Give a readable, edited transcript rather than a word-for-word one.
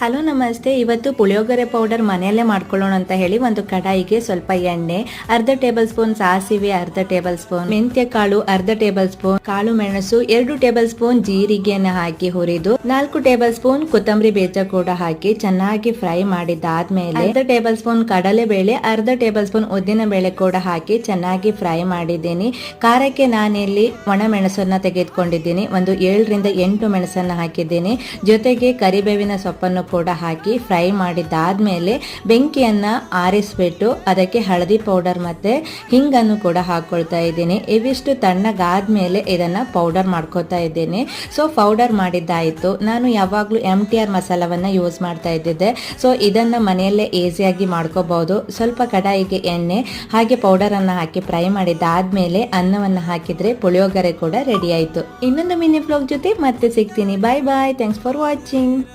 Hello ನಮಸ್ತೆ. ಇವತ್ತು puliyogare powder ಮನೆಯಲ್ಲೇ ಮಾಡ್ಕೊಳ್ಳೋಣ ಅಂತ ಹೇಳಿ ಒಂದು ಕಡಾಯಿಗೆ ಸ್ವಲ್ಪ ಎಣ್ಣೆ, ಅರ್ಧ ಟೇಬಲ್ ಸ್ಪೂನ್ ಸಾಸಿವೆ, ಅರ್ಧ ಟೇಬಲ್ ಸ್ಪೂನ್ ಮೆಂತ್ಯ ಕಾಳು, ಅರ್ಧ ಟೇಬಲ್ ಸ್ಪೂನ್ ಕಾಳು ಮೆಣಸು, 2 ಟೇಬಲ್ ಸ್ಪೂನ್ ಜೀರಿಗೆಯನ್ನು ಹಾಕಿ ಹುರಿದು 4 ಟೇಬಲ್ ಸ್ಪೂನ್ ಕೊತ್ತಂಬರಿ ಬೀಜ ಕೂಡ ಹಾಕಿ ಚೆನ್ನಾಗಿ ಫ್ರೈ ಮಾಡಿದಾದ್ಮೇಲೆ ಅರ್ಧ ಟೇಬಲ್ ಸ್ಪೂನ್ ಕಡಲೆ ಬೇಳೆ, ಅರ್ಧ ಟೇಬಲ್ ಸ್ಪೂನ್ ಉದ್ದಿನ ಬೇಳೆ ಕೂಡ ಹಾಕಿ ಚೆನ್ನಾಗಿ ಫ್ರೈ ಮಾಡಿದ್ದೀನಿ. ಖಾರಕ್ಕೆ ನಾನಿಲ್ಲಿ ಒಣ ಮೆಣಸನ್ನ ತೆಗೆದುಕೊಂಡಿದ್ದೀನಿ. ಒಂದು 7 ರಿಂದ 8 ಮೆಣಸನ್ನ ಹಾಕಿದ್ದೀನಿ. ಜೊತೆಗೆ ಕರಿಬೇವಿನ ಸೊಪ್ಪನ್ನು ಕೂಡ ಹಾಕಿ ಫ್ರೈ ಮಾಡಿದಾದ್ಮೇಲೆ ಬೆಂಕಿಯನ್ನ ಆರಿಸ್ಬಿಟ್ಟು ಅದಕ್ಕೆ ಹಳದಿ ಪೌಡರ್ ಮತ್ತೆ ಹಿಂಗನ್ನು ಕೂಡ ಹಾಕೊಳ್ತಾ ಇದ್ದೀನಿ. ಇವಿಷ್ಟು ತಣ್ಣಗಾದ್ಮೇಲೆ ಇದನ್ನ ಪೌಡರ್ ಮಾಡ್ಕೋತಾ ಇದ್ದೀನಿ. ಸೊ ಪೌಡರ್ ಮಾಡಿದ್ದಾಯ್ತು. ನಾನು ಯಾವಾಗ್ಲೂ MTR ಮಸಾಲವನ್ನ ಯೂಸ್ ಮಾಡ್ತಾ ಇದ್ದಿದ್ದೆ. ಸೊ ಇದನ್ನ ಮನೆಯಲ್ಲೇ ಈಸಿಯಾಗಿ ಮಾಡ್ಕೋಬಹುದು. ಸ್ವಲ್ಪ ಕಡಾಯಿಗೆ ಎಣ್ಣೆ ಹಾಗೆ ಪೌಡರ್ ಅನ್ನ ಹಾಕಿ ಫ್ರೈ ಮಾಡಿದಾದ್ಮೇಲೆ ಅನ್ನವನ್ನ ಹಾಕಿದ್ರೆ ಪುಳಿಯೋಗರೆ ಕೂಡ ರೆಡಿ ಆಯ್ತು. ಇನ್ನೊಂದು ಮಿನಿ ವ್ಲಾಗ್ ಜೊತೆ ಮತ್ತೆ ಸಿಗ್ತೀನಿ. Bye bye. Thanks for watching.